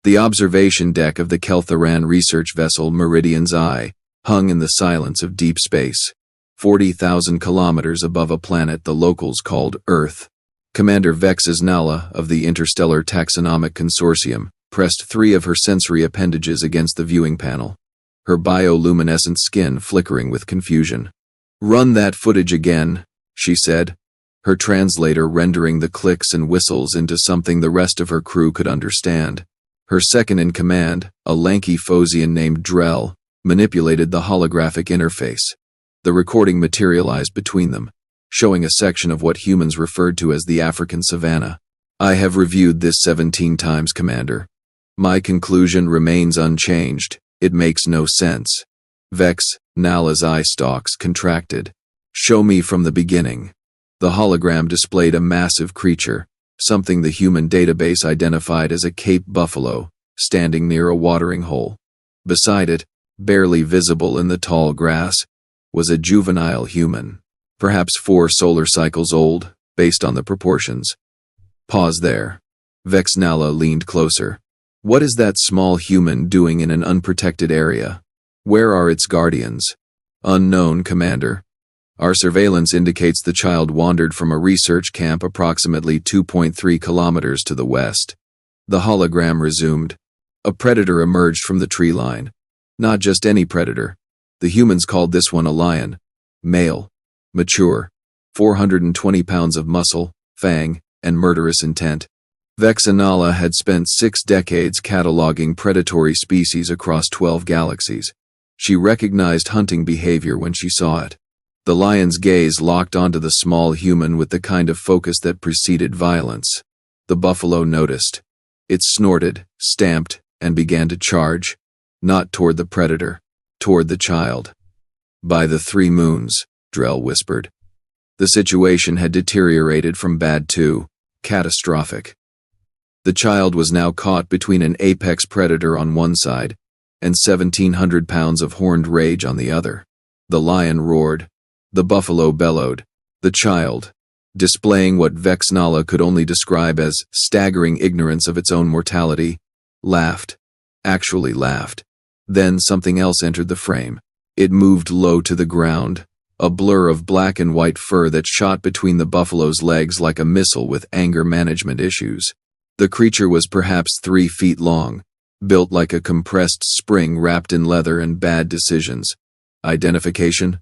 The observation deck of the Keltharan research vessel Meridian's Eye hung in the silence of deep space, 40,000 kilometers above a planet the locals called Earth. Commander Vex'nala of the Interstellar Taxonomic Consortium pressed 3 of her sensory appendages against the viewing panel, her bioluminescent skin flickering with confusion. "Run that footage again," she said, her translator rendering the clicks and whistles into something the rest of her crew could understand. Her second-in-command, a lanky Phosian named Gerald, manipulated the holographic interface. The recording materialized between them, showing a section of what humans referred to as the African savanna. "I have reviewed this 17 times, Commander. My conclusion remains unchanged. It makes no sense." Vex'nala's eye stalks contracted. "Show me from the beginning." The hologram displayed a massive creature, something the human database identified as a Cape buffalo, standing near a watering hole. Beside it, barely visible in the tall grass, was a juvenile human, perhaps 4 solar cycles old, based on the proportions. "Pause there." Vex'nala leaned closer. "What is that small human doing in an unprotected area? Where are its guardians?" "Unknown, Commander. Our surveillance indicates the child wandered from a research camp approximately 2.3 kilometers to the west." The hologram resumed. "A predator emerged from the tree line. Not just any predator. The humans called this one a lion. Male. Mature. 420 pounds of muscle, fang, and murderous intent." Vex'nala had spent 6 decades cataloging predatory species across 12 galaxies. She recognized hunting behavior when she saw it. The lion's gaze locked onto the small human with the kind of focus that preceded violence. The buffalo noticed. It snorted, stamped, and began to charge. Not toward the predator, toward the child. "By the 3 moons," Gerald whispered. The situation had deteriorated from bad to catastrophic. The child was now caught between an apex predator on one side and 1,700 pounds of horned rage on the other. The lion roared. The buffalo bellowed. The child, displaying what Vex'nala could only describe as staggering ignorance of its own mortality, laughed. Actually laughed. Then something else entered the frame. It moved low to the ground, a blur of black and white fur that shot between the buffalo's legs like a missile with anger management issues. The creature was perhaps 3 feet long, built like a compressed spring wrapped in leather and bad decisions. "Identification?"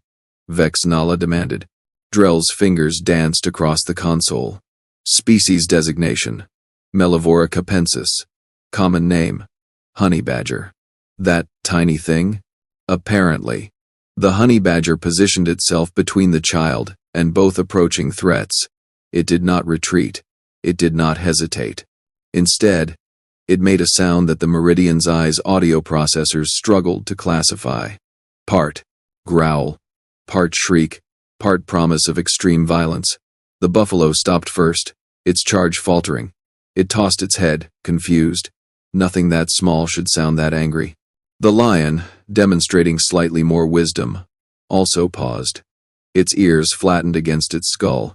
Vex'nala demanded. Drell's fingers danced across the console. "Species designation. Mellivora capensis. Common name. Honey badger." "That tiny thing?" "Apparently." The honey badger positioned itself between the child and both approaching threats. It did not retreat. It did not hesitate. Instead, it made a sound that the Meridian's Eye's audio processors struggled to classify. Part growl, part shriek, part promise of extreme violence. The buffalo stopped first, its charge faltering. It tossed its head, confused. Nothing that small should sound that angry. The lion, demonstrating slightly more wisdom, also paused. Its ears flattened against its skull.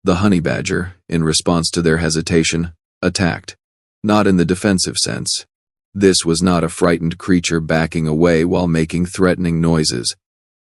The honey badger, in response to their hesitation, attacked. Not in the defensive sense. This was not a frightened creature backing away while making threatening noises.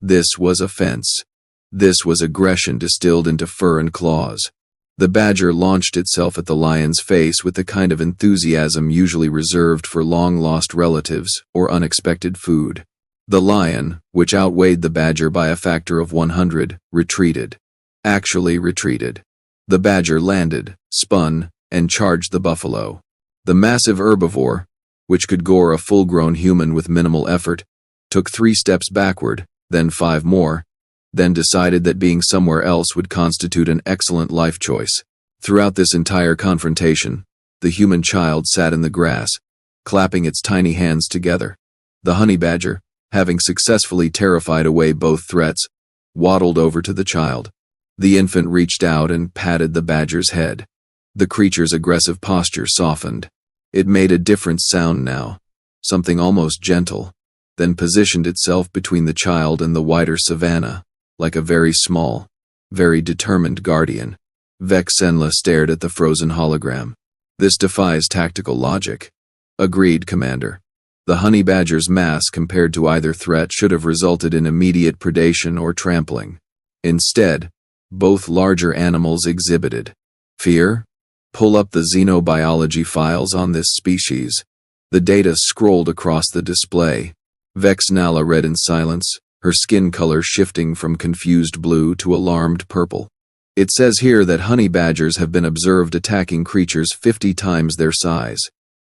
This was offense. This was aggression distilled into fur and claws. The badger launched itself at the lion's face with the kind of enthusiasm usually reserved for long-lost relatives or unexpected food. The lion, which outweighed the badger by a factor of 100, retreated. Actually retreated. The badger landed, spun, and charged the buffalo. The massive herbivore, which could gore a full-grown human with minimal effort, took 3 steps backward, then 5 more, then decided that being somewhere else would constitute an excellent life choice. Throughout this entire confrontation, the human child sat in the grass, clapping its tiny hands together. The honey badger, having successfully terrified away both threats, waddled over to the child. The infant reached out and patted the badger's head. The creature's aggressive posture softened. It made a different sound now, something almost gentle, then positioned itself between the child and the wider savanna, like a very small, very determined guardian. Vex'nala stared at the frozen hologram. This defies tactical logic. Agreed, Commander. The honey badger's mass compared to either threat should have resulted in immediate predation or trampling. Instead, both larger animals exhibited fear. Pull up the xenobiology files on this species. The data scrolled across the display. Vex'nala read in silence, her skin color shifting from confused blue to alarmed purple. It says here that honey badgers have been observed attacking creatures 50 times their size.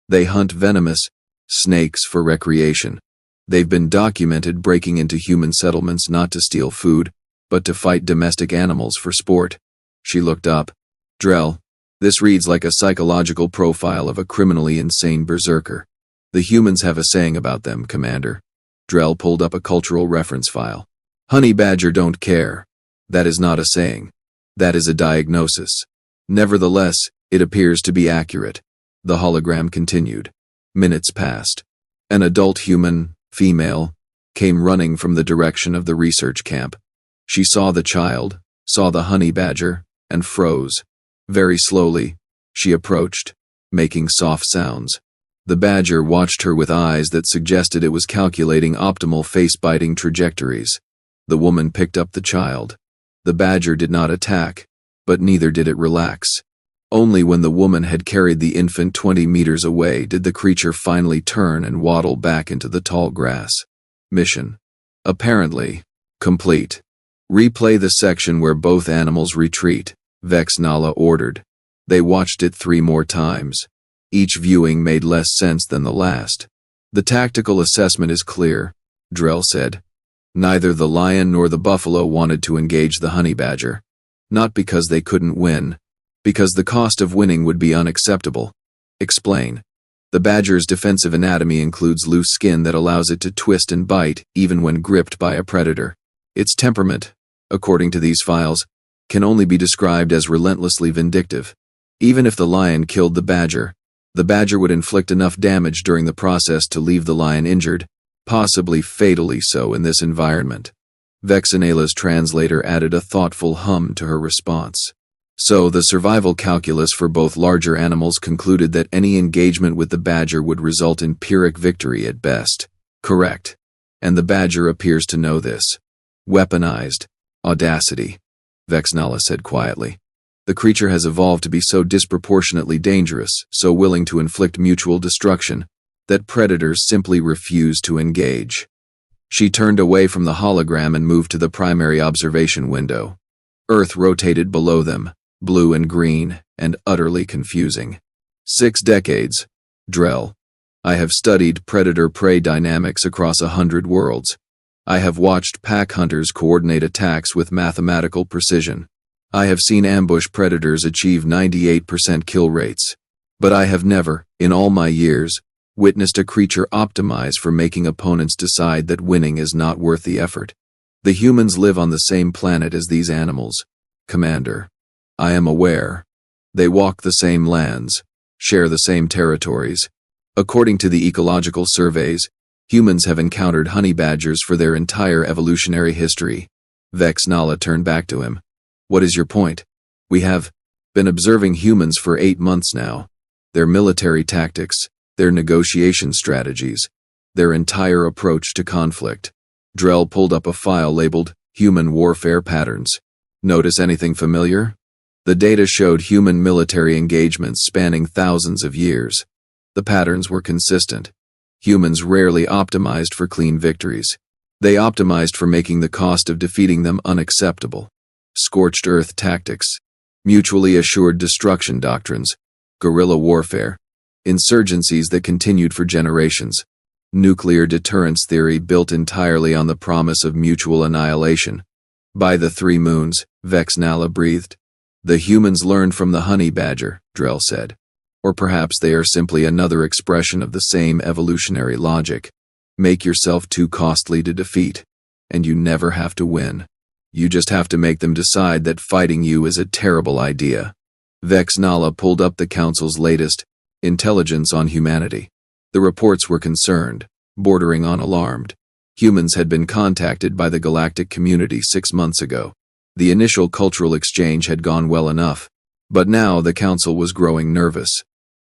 They hunt venomous snakes for recreation. They've been documented breaking into human settlements not to steal food, but to fight domestic animals for sport. She looked up. Drell, this reads like a psychological profile of a criminally insane berserker. The humans have a saying about them, Commander. Drell pulled up a cultural reference file. Honey badger don't care. That is not a saying. That is a diagnosis. Nevertheless, it appears to be accurate. The hologram continued. Minutes passed. An adult human, female, came running from the direction of the research camp. She saw the child, saw the honey badger, and froze. Very slowly, she approached, making soft sounds. The badger watched her with eyes that suggested it was calculating optimal face-biting trajectories. The woman picked up the child. The badger did not attack, but neither did it relax. Only when the woman had carried the infant 20 meters away did the creature finally turn and waddle back into the tall grass. Mission, apparently, complete. Replay the section where both animals retreat, Vex'nala ordered. They watched it 3 more times. Each viewing made less sense than the last. The tactical assessment is clear, Drell said. Neither the lion nor the buffalo wanted to engage the honey badger. Not because they couldn't win, because the cost of winning would be unacceptable. Explain. The badger's defensive anatomy includes loose skin that allows it to twist and bite even when gripped by a predator. Its temperament, according to these files, can only be described as relentlessly vindictive. Even if the lion killed the badger would inflict enough damage during the process to leave the lion injured, possibly fatally so in this environment. Vex'nala's translator added a thoughtful hum to her response. So the survival calculus for both larger animals concluded that any engagement with the badger would result in Pyrrhic victory at best. Correct. And the badger appears to know this. Weaponized audacity, Vex'nala said quietly. The creature has evolved to be so disproportionately dangerous, so willing to inflict mutual destruction, that predators simply refuse to engage. She turned away from the hologram and moved to the primary observation window. Earth rotated below them, blue and green, and utterly confusing. 6 decades, Drell. I have studied predator-prey dynamics across 100 worlds. I have watched pack hunters coordinate attacks with mathematical precision. I have seen ambush predators achieve 98% kill rates. But I have never, in all my years, witnessed a creature optimize for making opponents decide that winning is not worth the effort. The humans live on the same planet as these animals, Commander. I am aware. They walk the same lands, share the same territories. According to the ecological surveys, humans have encountered honey badgers for their entire evolutionary history. Vex'nala turned back to him. What is your point? We have been observing humans for 8 months now. Their military tactics, their negotiation strategies, their entire approach to conflict. Drell pulled up a file labeled Human Warfare Patterns. Notice anything familiar? The data showed human military engagements spanning thousands of years. The patterns were consistent. Humans rarely optimized for clean victories. They optimized for making the cost of defeating them unacceptable. Scorched earth tactics, mutually assured destruction doctrines, guerrilla warfare, insurgencies that continued for generations, nuclear deterrence theory built entirely on the promise of mutual annihilation. By the 3 moons, Vex'nala breathed. The humans learned from the honey badger, Drell said. Or perhaps they are simply another expression of the same evolutionary logic. Make yourself too costly to defeat, and you never have to win. You just have to make them decide that fighting you is a terrible idea. Vex'nala pulled up the Council's latest Intelligence on Humanity. The reports were concerned, bordering on alarmed. Humans had been contacted by the galactic community 6 months ago. The initial cultural exchange had gone well enough, but now the Council was growing nervous.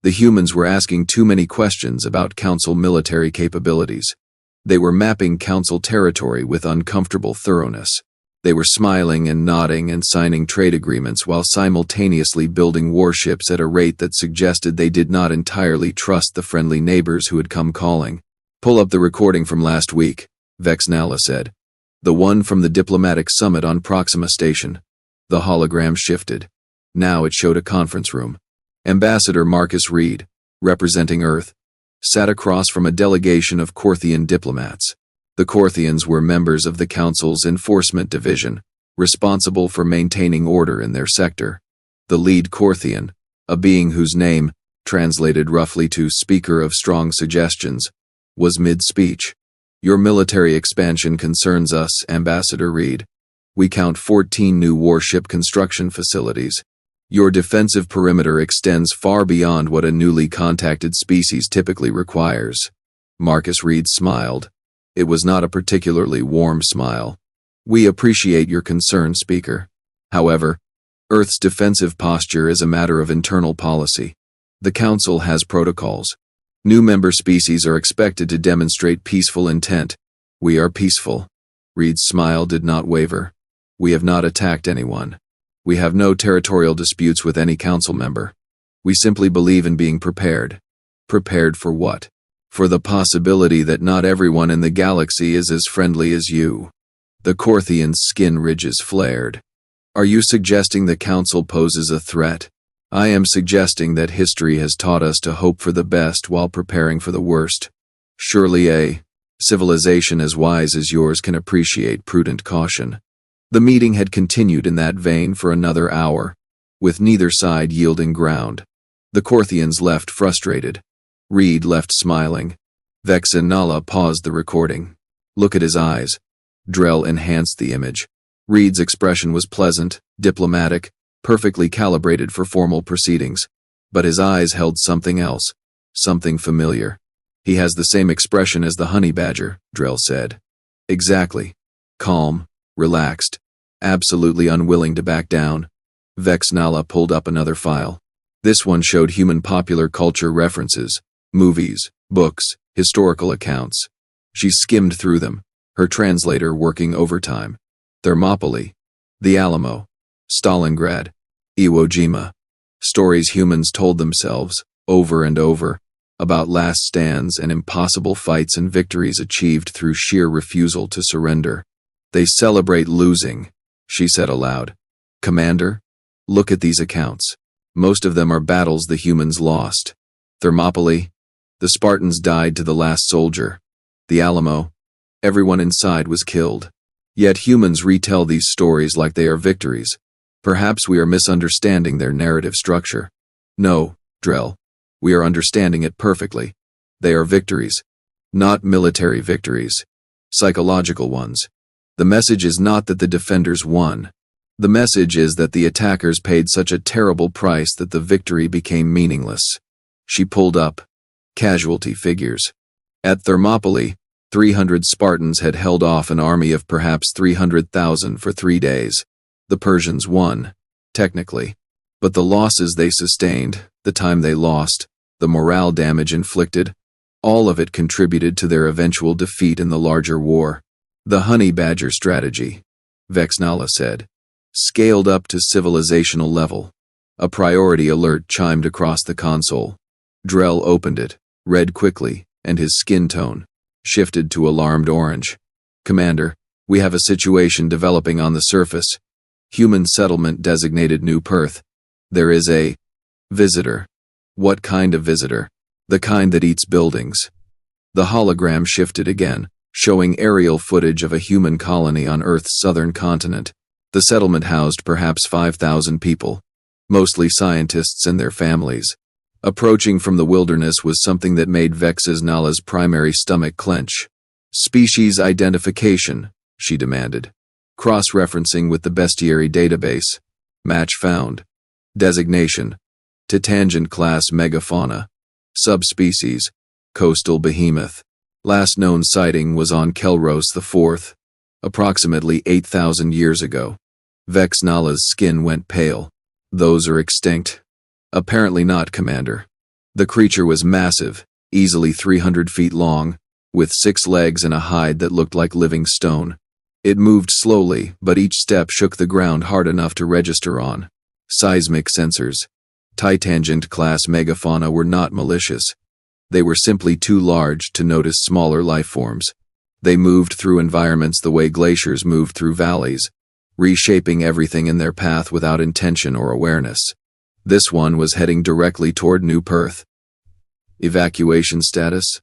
The humans were asking too many questions about Council military capabilities. They were mapping Council territory with uncomfortable thoroughness. They were smiling and nodding and signing trade agreements while simultaneously building warships at a rate that suggested they did not entirely trust the friendly neighbors who had come calling. "Pull up the recording from last week," Vex'nala said. "The one from the diplomatic summit on Proxima Station." The hologram shifted. Now it showed a conference room. Ambassador Marcus Reed, representing Earth, sat across from a delegation of Korthian diplomats. The Korthians were members of the Council's Enforcement Division, responsible for maintaining order in their sector. The lead Korthian, a being whose name, translated roughly to Speaker of Strong Suggestions, was mid-speech. "Your military expansion concerns us, Ambassador Reed. We count 14 new warship construction facilities. Your defensive perimeter extends far beyond what a newly contacted species typically requires." Marcus Reed smiled. It was not a particularly warm smile. "We appreciate your concern, Speaker. However, Earth's defensive posture is a matter of internal policy. The Council has protocols. New member species are expected to demonstrate peaceful intent. We are peaceful." Reed's smile did not waver. "We have not attacked anyone. We have no territorial disputes with any Council member. We simply believe in being prepared." "Prepared for what?" "For the possibility that not everyone in the galaxy is as friendly as you." The Korthian's skin ridges flared. "Are you suggesting the Council poses a threat?" "I am suggesting that history has taught us to hope for the best while preparing for the worst. Surely a civilization as wise as yours can appreciate prudent caution." The meeting had continued in that vein for another hour, with neither side yielding ground. The Korthians left frustrated. Reed left smiling. Vex'nala paused the recording. "Look at his eyes." Drell enhanced the image. Reed's expression was pleasant, diplomatic, perfectly calibrated for formal proceedings. But his eyes held something else, something familiar. "He has the same expression as the honey badger," Drell said. "Exactly. Calm, relaxed, absolutely unwilling to back down." Vex'nala pulled up another file. This one showed human popular culture references, movies, books, historical accounts. She skimmed through them, her translator working overtime. Thermopylae, the Alamo, Stalingrad, Iwo Jima. Stories humans told themselves, over and over, about last stands and impossible fights and victories achieved through sheer refusal to surrender. "They celebrate losing," she said aloud. "Commander, look at these accounts. Most of them are battles the humans lost. Thermopylae, the Spartans died to the last soldier. The Alamo, everyone inside was killed. Yet humans retell these stories like they are victories. Perhaps we are misunderstanding their narrative structure." "No, Drell. We are understanding it perfectly. They are victories. Not military victories. Psychological ones. The message is not that the defenders won. The message is that the attackers paid such a terrible price that the victory became meaningless." She pulled up casualty figures. At Thermopylae, 300 Spartans had held off an army of perhaps 300,000 for 3 days. The Persians won, technically. But the losses they sustained, the time they lost, the morale damage inflicted, all of it contributed to their eventual defeat in the larger war. "The honey badger strategy," Vex'nala said, "scaled up to civilizational level." A priority alert chimed across the console. Drell opened it, read quickly, and his skin tone shifted to alarmed orange. "Commander, we have a situation developing on the surface. Human settlement designated New Perth. There is a visitor." "What kind of visitor?" "The kind that eats buildings." The hologram shifted again, showing aerial footage of a human colony on Earth's southern continent. The settlement housed perhaps 5,000 people, mostly scientists and their families. Approaching from the wilderness was something that made Vex'nala's primary stomach clench. "Species identification," she demanded. "Cross-referencing with the bestiary database. Match found. Designation: Titangent class megafauna. Subspecies: coastal behemoth. Last known sighting was on Kelros IV, approximately 8,000 years ago." Vex'nala's skin went pale. "Those are extinct." "Apparently not, Commander. The creature was massive, easily 300 feet long, with 6 legs and a hide that looked like living stone. It moved slowly, but each step shook the ground hard enough to register on. Seismic sensors. Titangent-class megafauna were not malicious. They were simply too large to notice smaller life forms. They moved through environments the way glaciers moved through valleys, reshaping everything in their path without intention or awareness. This one was heading directly toward New Perth. Evacuation status?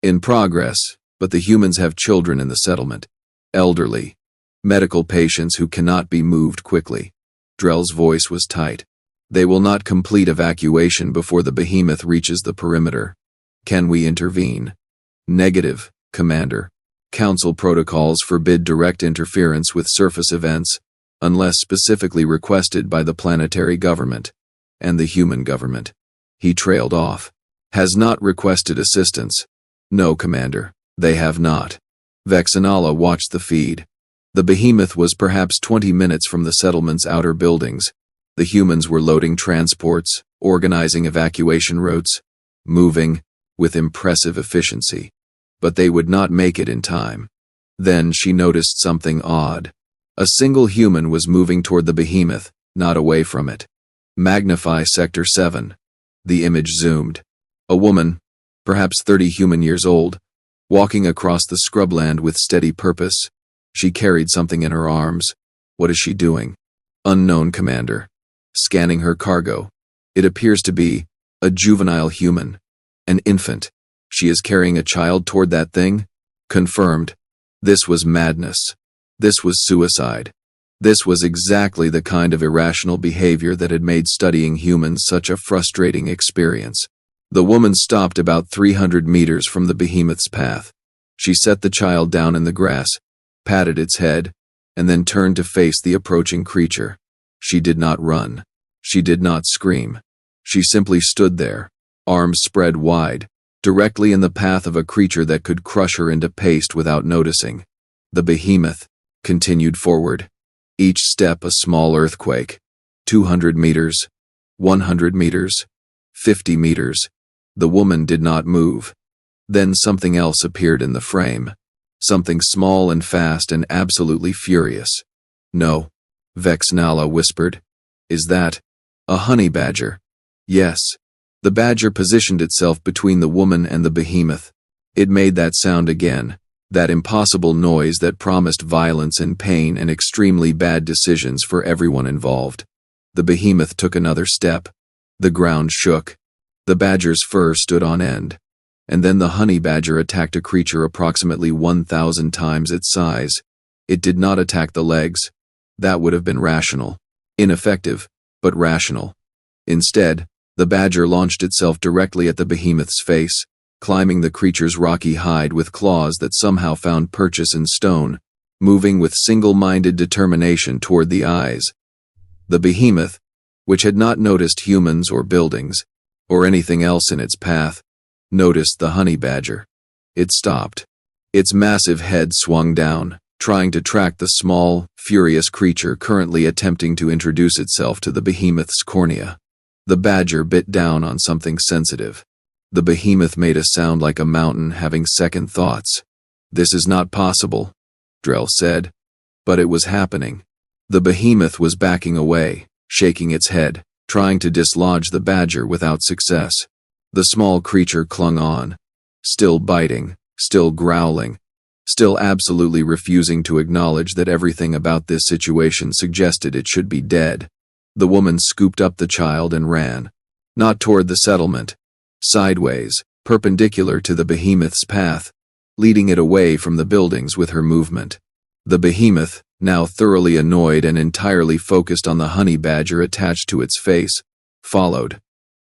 In progress, but the humans have children in the settlement. Elderly. Medical patients who cannot be moved quickly. Drell's voice was tight. They will not complete evacuation before the behemoth reaches the perimeter. Can we intervene? Negative, Commander. Council protocols forbid direct interference with surface events, unless specifically requested by the planetary government and the human government. He trailed off. Has not requested assistance. No, Commander, they have not. Vex'nala watched the feed. The behemoth was perhaps 20 minutes from the settlement's outer buildings. The humans were loading transports, organizing evacuation routes, moving with impressive efficiency. But they would not make it in time. Then she noticed something odd. A single human was moving toward the behemoth, not away from it. Magnify Sector 7. The image zoomed. A woman, perhaps 30 human years old, walking across the scrubland with steady purpose. She carried something in her arms. What is she doing? Unknown, Commander. Scanning her cargo. It appears to be a juvenile human. An infant. She is carrying a child toward that thing? Confirmed. This was madness. This was suicide. This was exactly the kind of irrational behavior that had made studying humans such a frustrating experience. The woman stopped about 300 meters from the behemoth's path. She set the child down in the grass, patted its head, and then turned to face the approaching creature. She did not run. She did not scream. She simply stood there, arms spread wide, directly in the path of a creature that could crush her into paste without noticing. The behemoth continued forward, each step a small earthquake. 200 meters, 100 meters, 50 meters. The woman did not move. Then something else appeared in the frame. Something small and fast and absolutely furious. No, Vex'nala whispered. Is that a honey badger? Yes. The badger positioned itself between the woman and the behemoth. It made that sound again, that impossible noise that promised violence and pain and extremely bad decisions for everyone involved. The behemoth took another step. The ground shook. The badger's fur stood on end. And then the honey badger attacked a creature approximately 1,000 times its size. It did not attack the legs. That would have been rational. Ineffective, but rational. Instead, the badger launched itself directly at the behemoth's face, climbing the creature's rocky hide with claws that somehow found purchase in stone, moving with single-minded determination toward the eyes. The behemoth, which had not noticed humans or buildings, or anything else in its path, noticed the honey badger. It stopped. Its massive head swung down, trying to track the small, furious creature currently attempting to introduce itself to the behemoth's cornea. The badger bit down on something sensitive. The behemoth made a sound like a mountain having second thoughts. This is not possible, Drell said. But it was happening. The behemoth was backing away, shaking its head, trying to dislodge the badger without success. The small creature clung on, still biting, still growling, still absolutely refusing to acknowledge that everything about this situation suggested it should be dead. The woman scooped up the child and ran. Not toward the settlement. Sideways, perpendicular to the behemoth's path, leading it away from the buildings with her movement. The behemoth, now thoroughly annoyed and entirely focused on the honey badger attached to its face, followed.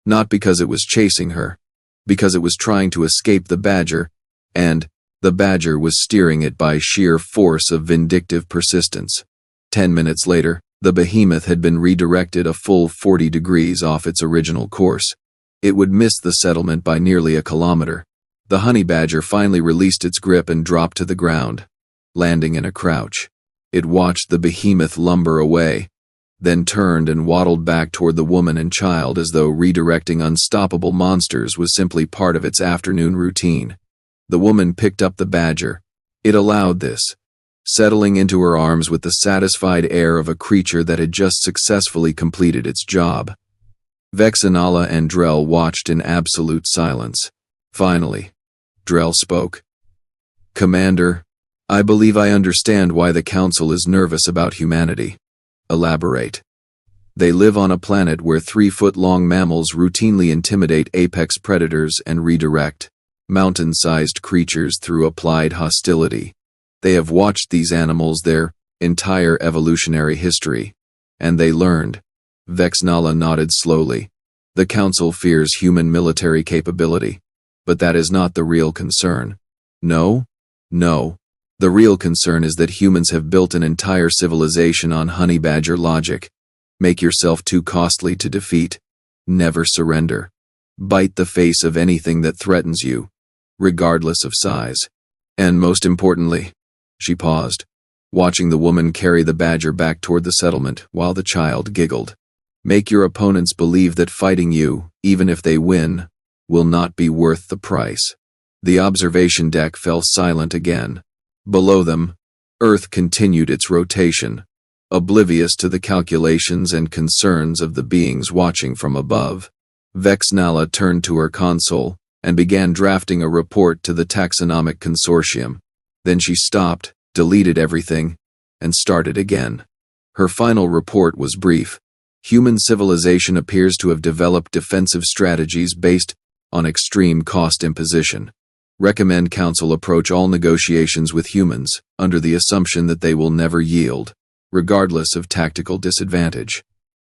Not because it was chasing her, because it was trying to escape the badger, and the badger was steering it by sheer force of vindictive persistence. 10 minutes later, the behemoth had been redirected a full 40 degrees off its original course. It would miss the settlement by nearly a kilometer. The honey badger finally released its grip and dropped to the ground, landing in a crouch. It watched the behemoth lumber away. then turned and waddled back toward the woman and child as though redirecting unstoppable monsters was simply part of its afternoon routine. The woman picked up the badger. It allowed this, settling into her arms with the satisfied air of a creature that had just successfully completed its job. Vex'nala and Drell watched in absolute silence. Finally, Drell spoke. "Commander, I believe I understand why the Council is nervous about humanity." "Elaborate." "They live on a planet where 3-foot-long mammals routinely intimidate apex predators and redirect mountain-sized creatures through applied hostility. They have watched these animals their entire evolutionary history, and they learned." Vex'nala nodded slowly. "The Council fears human military capability, but that is not the real concern." No. The real concern is that humans have built an entire civilization on honey badger logic. Make yourself too costly to defeat. Never surrender. Bite the face of anything that threatens you, regardless of size. And most importantly, she paused, watching the woman carry the badger back toward the settlement while the child giggled. Make your opponents believe that fighting you, even if they win, will not be worth the price. The observation deck fell silent again. Below them, Earth continued its rotation, oblivious to the calculations and concerns of the beings watching from above. Vex'nala turned to her console and began drafting a report to the Taxonomic Consortium. Then she stopped, deleted everything, and started again. Her final report was brief. Human civilization appears to have developed defensive strategies based on extreme cost imposition. Recommend Council approach all negotiations with humans under the assumption that they will never yield, regardless of tactical disadvantage.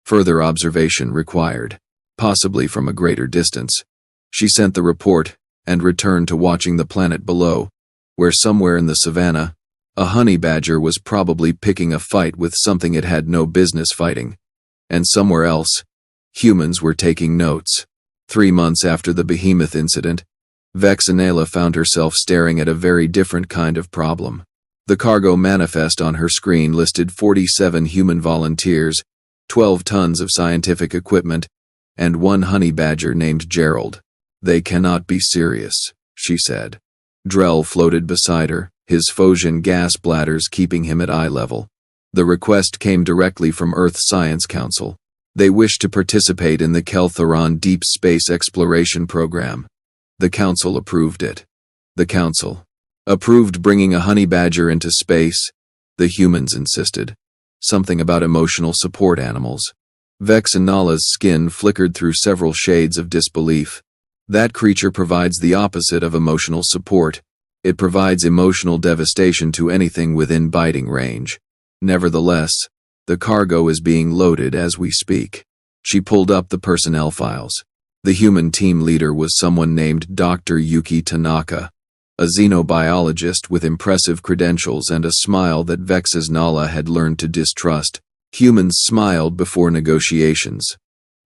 Further observation required, possibly from a greater distance. She sent the report and returned to watching the planet below, where somewhere in the savannah, a honey badger was probably picking a fight with something it had no business fighting. And somewhere else, humans were taking notes. 3 months after the behemoth incident, Vex'nala found herself staring at a very different kind of problem. The cargo manifest on her screen listed 47 human volunteers, 12 tons of scientific equipment, and 1 honey badger named Gerald. "They cannot be serious," she said. Drell floated beside her, his Phosian gas bladders keeping him at eye level. The request came directly from Earth Science Council. They wished to participate in the Kel'Tharan Deep Space Exploration Program. The Council approved it. The Council approved bringing a honey badger into space, the humans insisted. Something about emotional support animals. Vex'nala's skin flickered through several shades of disbelief. That creature provides the opposite of emotional support. It provides emotional devastation to anything within biting range. Nevertheless, the cargo is being loaded as we speak. She pulled up the personnel files. The human team leader was someone named Dr. Yuki Tanaka, a xenobiologist with impressive credentials and a smile that Vex'nala had learned to distrust. Humans smiled before negotiations,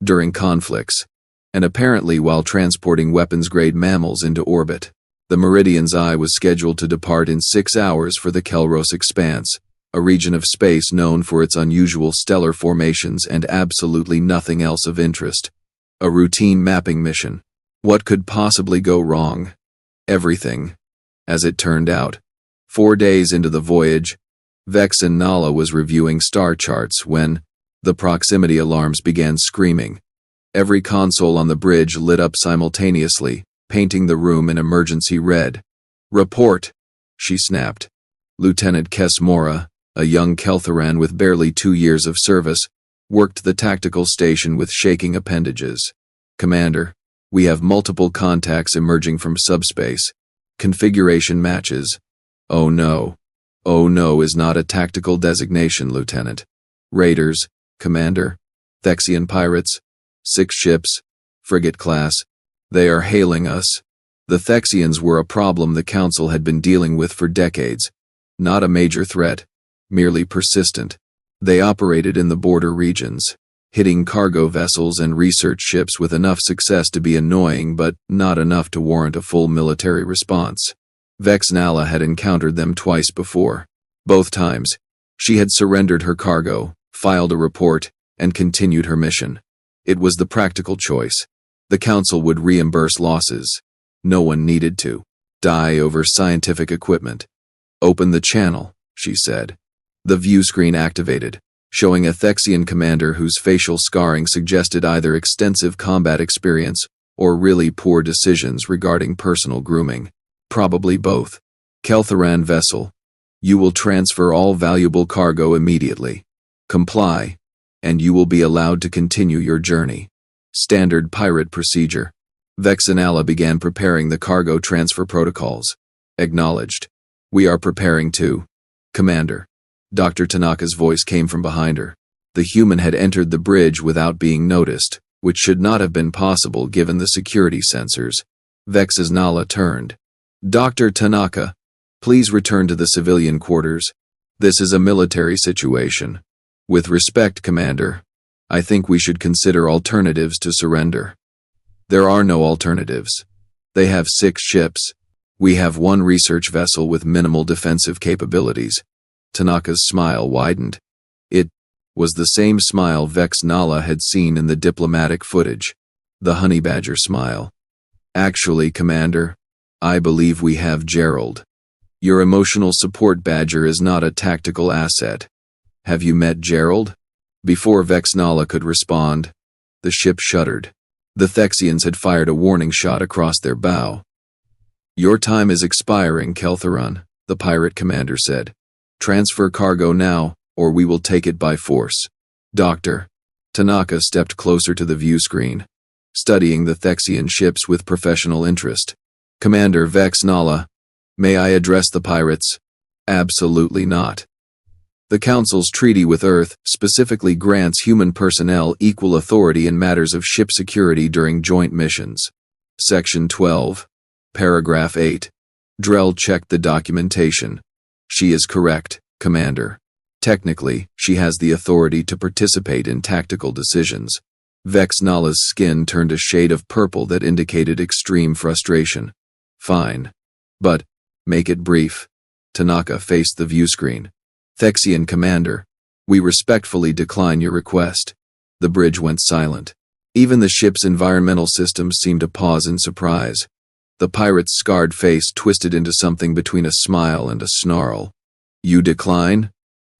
during conflicts, and apparently while transporting weapons-grade mammals into orbit. The Meridian's Eye was scheduled to depart in 6 hours for the Kelros Expanse, a region of space known for its unusual stellar formations and absolutely nothing else of interest. A routine mapping mission. What could possibly go wrong? Everything. As it turned out, 4 days into the voyage, Vex'nala was reviewing star charts when the proximity alarms began screaming. Every console on the bridge lit up simultaneously, painting the room in emergency red. "Report," she snapped. Lieutenant Kesmora, a young Kel'Tharan with barely 2 years of service, worked the tactical station with shaking appendages. "Commander, we have multiple contacts emerging from subspace. Configuration matches." "Oh no. Oh no" is not a tactical designation, Lieutenant. "Raiders, Commander. Thexian pirates. 6 ships, frigate class. They are hailing us." The Thexians were a problem the Council had been dealing with for decades. Not a major threat, merely persistent. They operated in the border regions, hitting cargo vessels and research ships with enough success to be annoying but not enough to warrant a full military response. Vex'nala had encountered them twice before. Both times, she had surrendered her cargo, filed a report, and continued her mission. It was the practical choice. The council would reimburse losses. No one needed to die over scientific equipment. "Open the channel," she said. The view screen activated, showing a Vexian commander whose facial scarring suggested either extensive combat experience or really poor decisions regarding personal grooming. Probably both. "Keltharan vessel. You will transfer all valuable cargo immediately. Comply, and you will be allowed to continue your journey. Standard pirate procedure." Vex'nala began preparing the cargo transfer protocols. "Acknowledged. We are preparing too, Commander." Dr. Tanaka's voice came from behind her. The human had entered the bridge without being noticed, which should not have been possible given the security sensors. Vex'nala turned. "Dr. Tanaka, please return to the civilian quarters. This is a military situation. With respect, Commander, I think we should consider alternatives to surrender." "There are no alternatives. They have 6 ships. We have 1 research vessel with minimal defensive capabilities." Tanaka's smile widened. It was the same smile Vex'nala had seen in the diplomatic footage. The honey badger smile. "Actually, Commander, I believe we have Gerald. Your emotional support badger is not a tactical asset. Have you met Gerald?" Before Vex'nala could respond, the ship shuddered. The Vexians had fired a warning shot across their bow. "Your time is expiring, Keltharan," the pirate commander said. "Transfer cargo now, or we will take it by force." "Doctor." Tanaka stepped closer to the view screen, studying the Vexian ships with professional interest. "Commander Vex'nala, may I address the pirates?" "Absolutely not. The Council's treaty with Earth specifically grants human personnel equal authority in matters of ship security during joint missions." Section 12. Paragraph 8. Gerald checked the documentation. "She is correct, Commander. Technically, she has the authority to participate in tactical decisions." Vex'nala's skin turned a shade of purple that indicated extreme frustration. "Fine. But, make it brief." Tanaka faced the view screen. "Vexian Commander, we respectfully decline your request." The bridge went silent. Even the ship's environmental systems seemed to pause in surprise. The pirate's scarred face twisted into something between a smile and a snarl. "You decline?"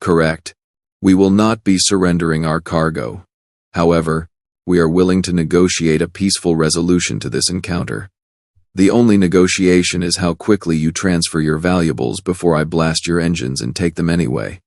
"Correct. We will not be surrendering our cargo. However, we are willing to negotiate a peaceful resolution to this encounter. The only negotiation is how quickly you transfer your valuables before I blast your engines and take them anyway."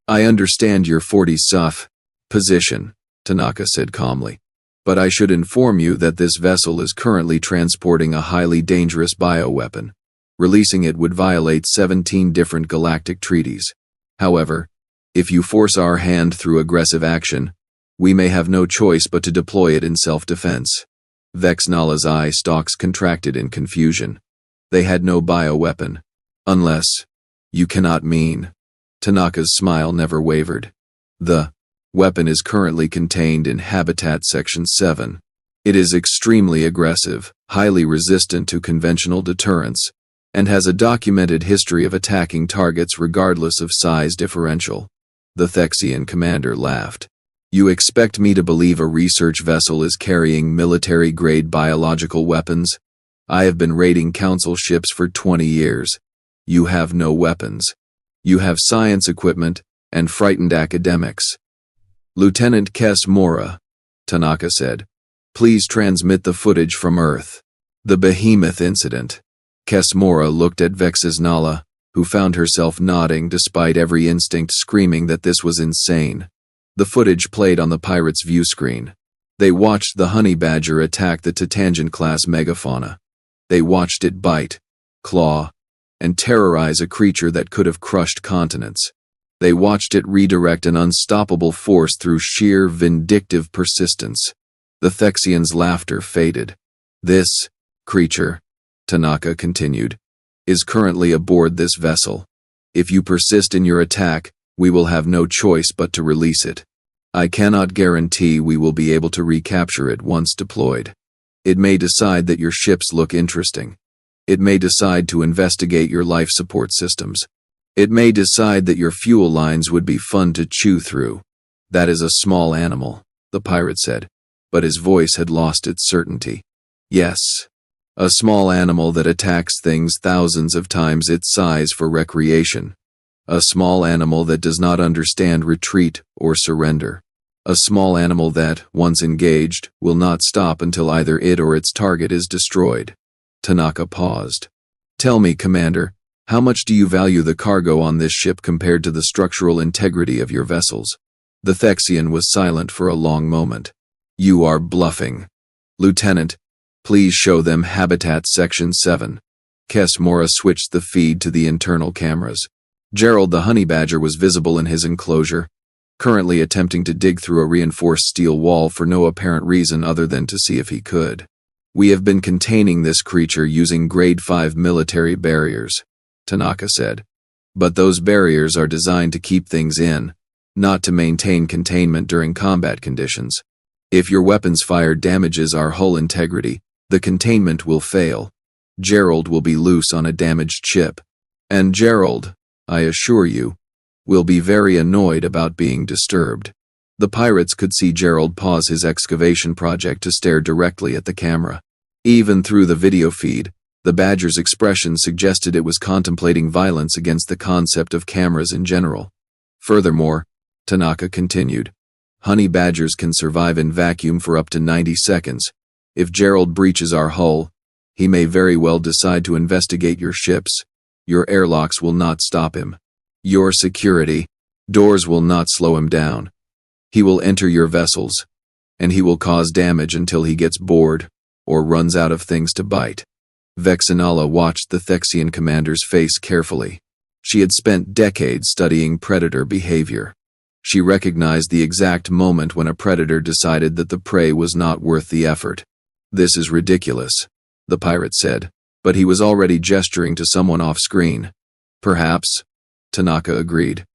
"I understand your 40 SciFi position," Tanaka said calmly. "But I should inform you that this vessel is currently transporting a highly dangerous bioweapon. Releasing it would violate 17 different galactic treaties. However, if you force our hand through aggressive action, we may have no choice but to deploy it in self-defense." Vex'nala's eye stalks contracted in confusion. "They had no bioweapon. Unless, you cannot mean." Tanaka's smile never wavered. "The weapon is currently contained in Habitat Section 7. It is extremely aggressive, highly resistant to conventional deterrence, and has a documented history of attacking targets regardless of size differential." The Vexian commander laughed. "You expect me to believe a research vessel is carrying military-grade biological weapons? I have been raiding Council ships for 20 years. You have no weapons. You have science equipment and frightened academics." "Lieutenant Kes Mora," Tanaka said, "please transmit the footage from Earth. The behemoth incident." Kes Mora looked at Vex'nala, who found herself nodding despite every instinct screaming that this was insane. The footage played on the pirate's view screen. They watched the honey badger attack the Titangent-class megafauna. They watched it bite, claw, and terrorize a creature that could have crushed continents. They watched it redirect an unstoppable force through sheer vindictive persistence. The Vexian's laughter faded. "This creature," Tanaka continued, "is currently aboard this vessel. If you persist in your attack, we will have no choice but to release it. I cannot guarantee we will be able to recapture it once deployed. It may decide that your ships look interesting. It may decide to investigate your life support systems. It may decide that your fuel lines would be fun to chew through. That is a small animal, the pirate said, but his voice had lost its certainty. Yes. A small animal that attacks things thousands of times its size for recreation. A small animal that does not understand retreat or surrender. A small animal that, once engaged, will not stop until either it or its target is destroyed. Tanaka paused. Tell me, Commander, how much do you value the cargo on this ship compared to the structural integrity of your vessels? The Vexian was silent for a long moment. You are bluffing. Lieutenant, please show them Habitat Section 7. Mora switched the feed to the internal cameras. Gerald the honey badger was visible in his enclosure, currently attempting to dig through a reinforced steel wall for no apparent reason other than to see if he could. We have been containing this creature using Grade 5 military barriers, Tanaka said. But those barriers are designed to keep things in, not to maintain containment during combat conditions. If your weapons fire damages our hull integrity, the containment will fail. Gerald will be loose on a damaged ship. And Gerald, I assure you, will be very annoyed about being disturbed. The pirates could see Gerald pause his excavation project to stare directly at the camera. Even through the video feed, the badger's expression suggested it was contemplating violence against the concept of cameras in general. Furthermore, Tanaka continued, honey badgers can survive in vacuum for up to 90 seconds. If Gerald breaches our hull, he may very well decide to investigate your ships. Your airlocks will not stop him. Your security doors will not slow him down. He will enter your vessels, and he will cause damage until he gets bored or runs out of things to bite. Vex'nala watched the Vexian commander's face carefully. She had spent decades studying predator behavior. She recognized the exact moment when a predator decided that the prey was not worth the effort. This is ridiculous, the pirate said, but he was already gesturing to someone off-screen. Perhaps, Tanaka agreed.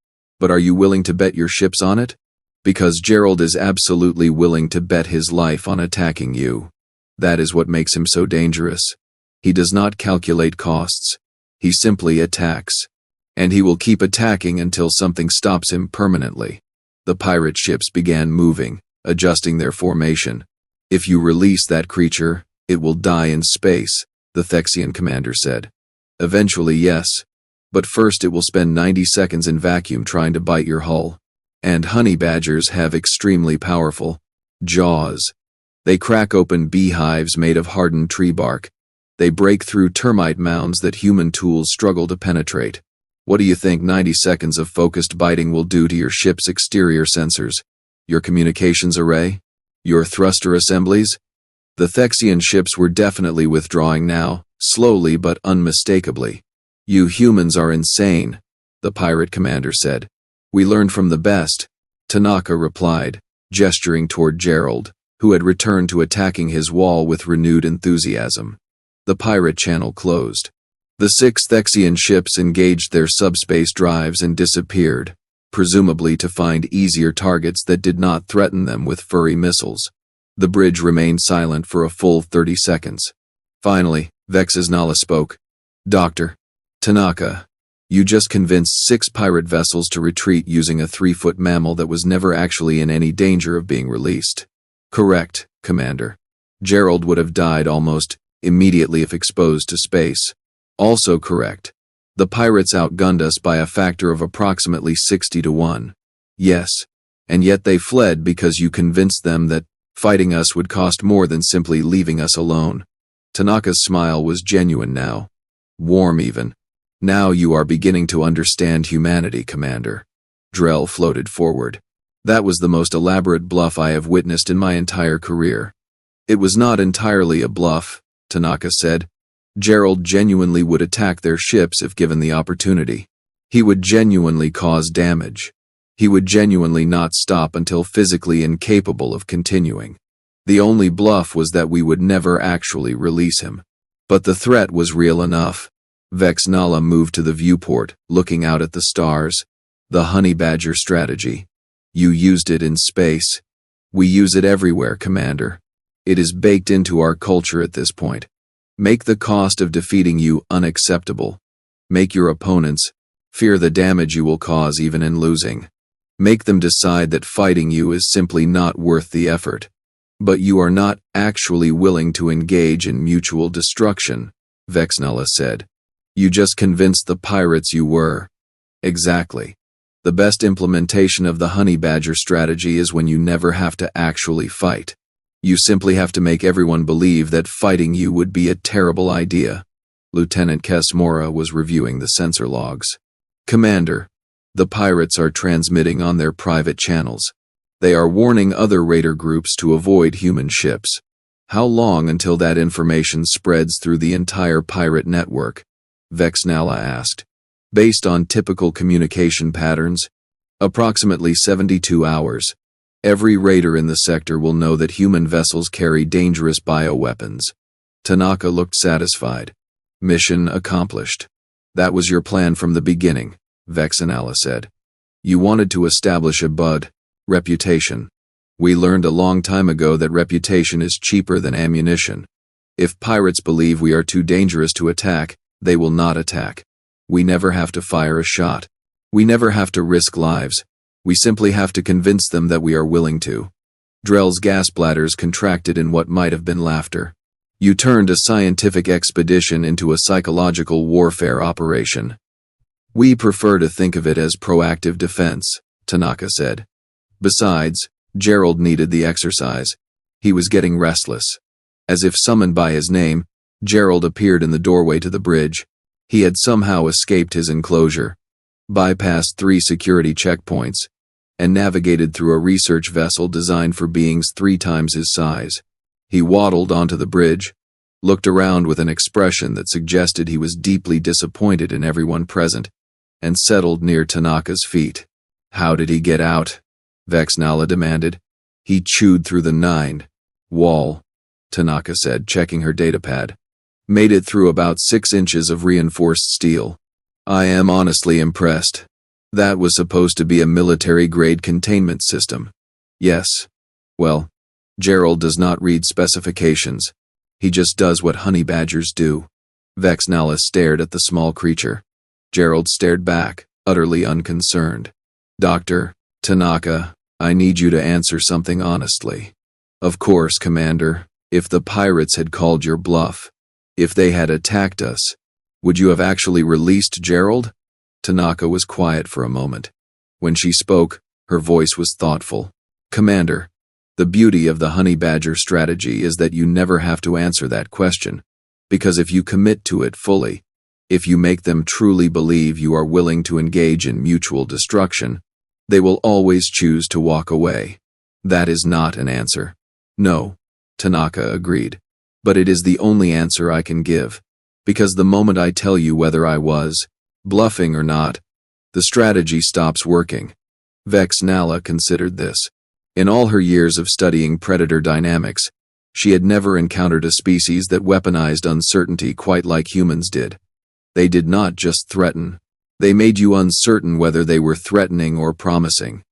But are you willing to bet your ships on it? Because Gerald is absolutely willing to bet his life on attacking you. That is what makes him so dangerous. He does not calculate costs. He simply attacks. And he will keep attacking until something stops him permanently. The pirate ships began moving, adjusting their formation. If you release that creature, it will die in space, the Vexian commander said. Eventually, yes. But first it will spend 90 seconds in vacuum trying to bite your hull. And honey badgers have extremely powerful jaws. They crack open beehives made of hardened tree bark. They break through termite mounds that human tools struggle to penetrate. What do you think 90 seconds of focused biting will do to your ship's exterior sensors? Your communications array? Your thruster assemblies? The Vexian ships were definitely withdrawing now, slowly but unmistakably. You humans are insane, the pirate commander said. We learned from the best, Tanaka replied, gesturing toward Gerald, who had returned to attacking his wall with renewed enthusiasm. The pirate channel closed. The 6 Vexian ships engaged their subspace drives and disappeared, presumably to find easier targets that did not threaten them with furry missiles. The bridge remained silent for a full 30 seconds. Finally, Vex'nala spoke. Doctor, Tanaka, you just convinced 6 pirate vessels to retreat using a 3-foot mammal that was never actually in any danger of being released. Correct, Commander. Gerald would have died almost immediately if exposed to space. Also correct. The pirates outgunned us by a factor of approximately 60 to 1. Yes, and yet they fled because you convinced them that fighting us would cost more than simply leaving us alone. Tanaka's smile was genuine now. Warm even. Now you are beginning to understand humanity, Commander. Drell floated forward. That was the most elaborate bluff I have witnessed in my entire career. It was not entirely a bluff, Tanaka said. Gerald genuinely would attack their ships if given the opportunity. He would genuinely cause damage. He would genuinely not stop until physically incapable of continuing. The only bluff was that we would never actually release him. But the threat was real enough. Vex'nala moved to the viewport, looking out at the stars. The honey badger strategy. You used it in space. We use it everywhere, Commander. It is baked into our culture at this point. Make the cost of defeating you unacceptable. Make your opponents fear the damage you will cause even in losing. Make them decide that fighting you is simply not worth the effort. But you are not actually willing to engage in mutual destruction, Vex'nala said. You just convinced the pirates you were. Exactly. The best implementation of the honey badger strategy is when you never have to actually fight. You simply have to make everyone believe that fighting you would be a terrible idea. Lieutenant Kesmora was reviewing the sensor logs. Commander, the pirates are transmitting on their private channels. They are warning other raider groups to avoid human ships. How long until that information spreads through the entire pirate network? Vex'nala asked. Based on typical communication patterns, approximately 72 hours. Every raider in the sector will know that human vessels carry dangerous bioweapons. Tanaka looked satisfied. Mission accomplished. That was your plan from the beginning, Vex'nala said. You wanted to establish a reputation. We learned a long time ago that reputation is cheaper than ammunition. If pirates believe we are too dangerous to attack, they will not attack. We never have to fire a shot. We never have to risk lives. We simply have to convince them that we are willing to. Drell's gas bladders contracted in what might have been laughter. You turned a scientific expedition into a psychological warfare operation. We prefer to think of it as proactive defense, Tanaka said. Besides, Gerald needed the exercise. He was getting restless. As if summoned by his name, Gerald appeared in the doorway to the bridge. He had somehow escaped his enclosure, bypassed 3 security checkpoints, and navigated through a research vessel designed for beings 3 times his size. He waddled onto the bridge, looked around with an expression that suggested he was deeply disappointed in everyone present, and settled near Tanaka's feet. How did he get out? Vex'nala demanded. He chewed through the 9 wall, Tanaka said, checking her datapad. Made it through about 6 inches of reinforced steel. I am honestly impressed. That was supposed to be a military-grade containment system. Yes. Well, Gerald does not read specifications. He just does what honey badgers do. Vex'nala stared at the small creature. Gerald stared back, utterly unconcerned. Dr. Tanaka, I need you to answer something honestly. Of course, Commander, if the pirates had called your bluff, if they had attacked us, would you have actually released Gerald? Tanaka was quiet for a moment. When she spoke, her voice was thoughtful. Commander, the beauty of the honey badger strategy is that you never have to answer that question, because if you commit to it fully, if you make them truly believe you are willing to engage in mutual destruction, they will always choose to walk away. That is not an answer. No, Tanaka agreed. But it is the only answer I can give, because the moment I tell you whether I was bluffing or not, the strategy stops working. Vex'nala considered this. In all her years of studying predator dynamics, she had never encountered a species that weaponized uncertainty quite like humans did. They did not just threaten. They made you uncertain whether they were threatening or promising.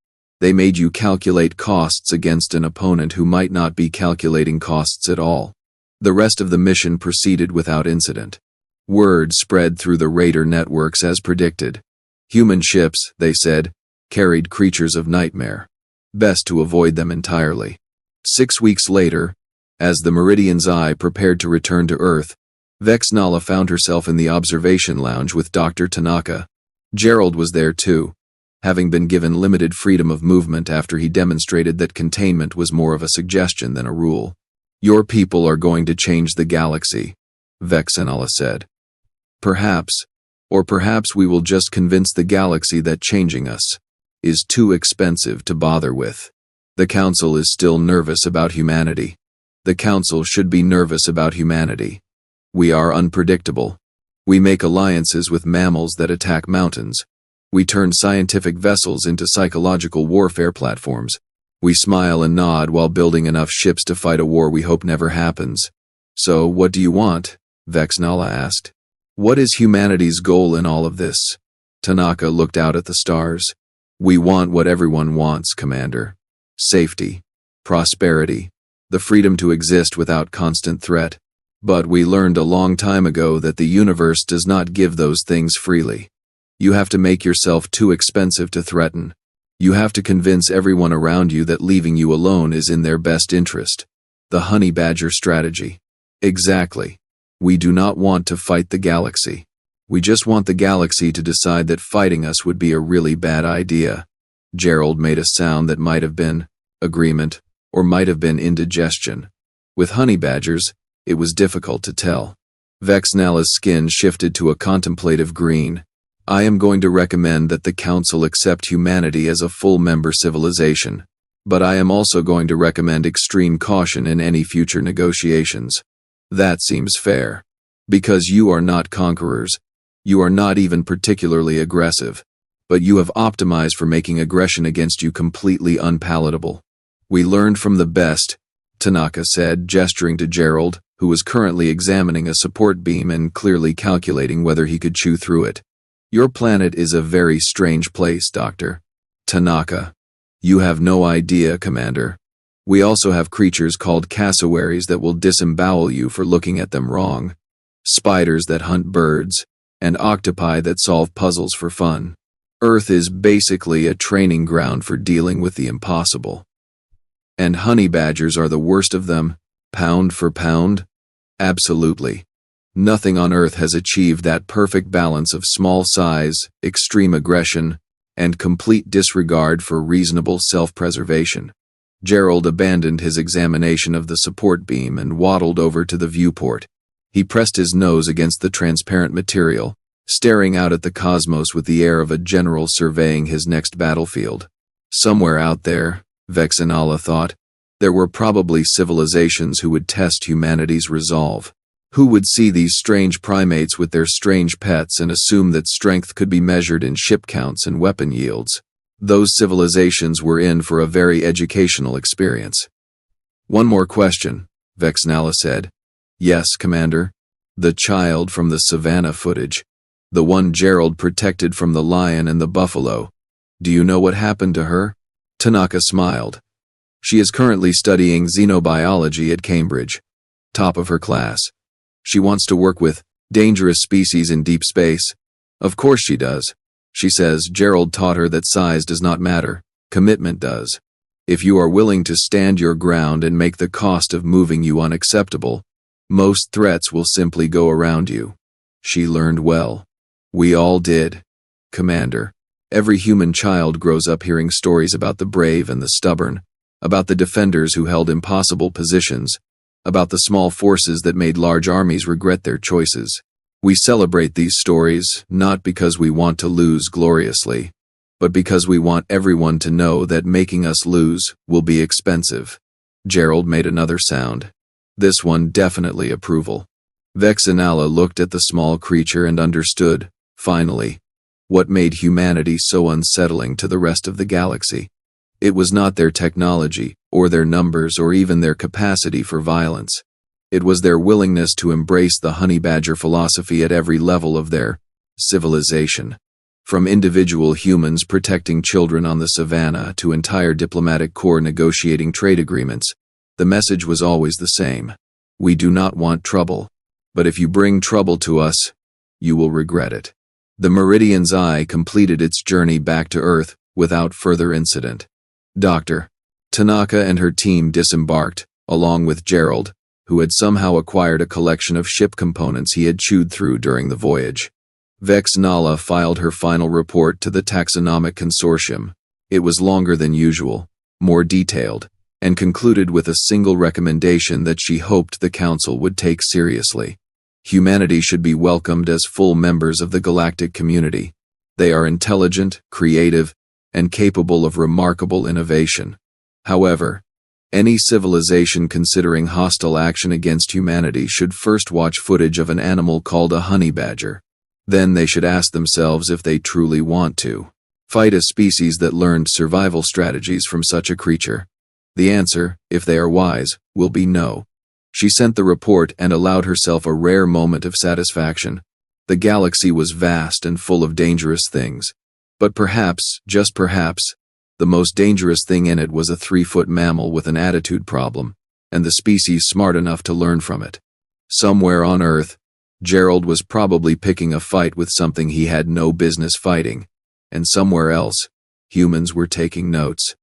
They made you calculate costs against an opponent who might not be calculating costs at all. The rest of the mission proceeded without incident. Word spread through the raider networks as predicted. Human ships, they said, carried creatures of nightmare. Best to avoid them entirely. 6 weeks later, as the Meridian's Eye prepared to return to Earth, Vex'nala found herself in the observation lounge with Dr. Tanaka. Gerald was there too, having been given limited freedom of movement after he demonstrated that containment was more of a suggestion than a rule. Your people are going to change the galaxy, Vex'nala said. Perhaps, or perhaps we will just convince the galaxy that changing us is too expensive to bother with. The Council is still nervous about humanity. The Council should be nervous about humanity. We are unpredictable. We make alliances with mammals that attack mountains. We turn scientific vessels into psychological warfare platforms. We smile and nod while building enough ships to fight a war we hope never happens. So, what do you want? Vex'nala asked. What is humanity's goal in all of this? Tanaka looked out at the stars. We want what everyone wants, Commander. Safety, prosperity, the freedom to exist without constant threat. But we learned a long time ago that the universe does not give those things freely. You have to make yourself too expensive to threaten. You have to convince everyone around you that leaving you alone is in their best interest. The honey badger strategy. Exactly. We do not want to fight the galaxy. We just want the galaxy to decide that fighting us would be a really bad idea. Gerald made a sound that might have been agreement or might have been indigestion. With honey badgers, it was difficult to tell. Vex'nala's skin shifted to a contemplative green. I am going to recommend that the Council accept humanity as a full-member civilization, but I am also going to recommend extreme caution in any future negotiations. That seems fair. Because you are not conquerors. You are not even particularly aggressive, but you have optimized for making aggression against you completely unpalatable. We learned from the best, Tanaka said, gesturing to Gerald, who was currently examining a support beam and clearly calculating whether he could chew through it. Your planet is a very strange place, Doctor. Tanaka. You have no idea, Commander. We also have creatures called cassowaries that will disembowel you for looking at them wrong. Spiders that hunt birds, and octopi that solve puzzles for fun. Earth is basically a training ground for dealing with the impossible. And honey badgers are the worst of them, pound for pound? Absolutely. Nothing on Earth has achieved that perfect balance of small size, extreme aggression, and complete disregard for reasonable self-preservation. Gerald abandoned his examination of the support beam and waddled over to the viewport. He pressed his nose against the transparent material, staring out at the cosmos with the air of a general surveying his next battlefield. Somewhere out there, Vex'nala thought, there were probably civilizations who would test humanity's resolve. Who would see these strange primates with their strange pets and assume that strength could be measured in ship counts and weapon yields? Those civilizations were in for a very educational experience. One more question, Vex'nala said. Yes, Commander. The child from the savannah footage. The one Gerald protected from the lion and the buffalo. Do you know what happened to her? Tanaka smiled. She is currently studying xenobiology at Cambridge. Top of her class. She wants to work with dangerous species in deep space. Of course she does. She says Gerald taught her that size does not matter, commitment does. If you are willing to stand your ground and make the cost of moving you unacceptable, most threats will simply go around you. She learned well. We all did. Commander, every human child grows up hearing stories about the brave and the stubborn, about the defenders who held impossible positions, about the small forces that made large armies regret their choices. We celebrate these stories not because we want to lose gloriously, but because we want everyone to know that making us lose will be expensive. Gerald made another sound. This one definitely approval. Vex'nala looked at the small creature and understood, finally, what made humanity so unsettling to the rest of the galaxy. It was not their technology, or their numbers, or even their capacity for violence. It was their willingness to embrace the honey badger philosophy at every level of their civilization. From individual humans protecting children on the savannah to entire diplomatic corps negotiating trade agreements, the message was always the same. We do not want trouble, but if you bring trouble to us, you will regret it. The Meridian's Eye completed its journey back to Earth without further incident. Dr. Tanaka and her team disembarked, along with Gerald, who had somehow acquired a collection of ship components he had chewed through during the voyage. Vex'nala filed her final report to the Taxonomic Consortium. It was longer than usual, more detailed, and concluded with a single recommendation that she hoped the Council would take seriously. Humanity should be welcomed as full members of the galactic community. They are intelligent, creative, and capable of remarkable innovation. However, any civilization considering hostile action against humanity should first watch footage of an animal called a honey badger. Then they should ask themselves if they truly want to fight a species that learned survival strategies from such a creature. The answer, if they are wise, will be no. She sent the report and allowed herself a rare moment of satisfaction. The galaxy was vast and full of dangerous things. But perhaps, just perhaps, the most dangerous thing in it was a 3-foot mammal with an attitude problem, and the species smart enough to learn from it. Somewhere on Earth, Gerald was probably picking a fight with something he had no business fighting, and somewhere else, Humans were taking notes.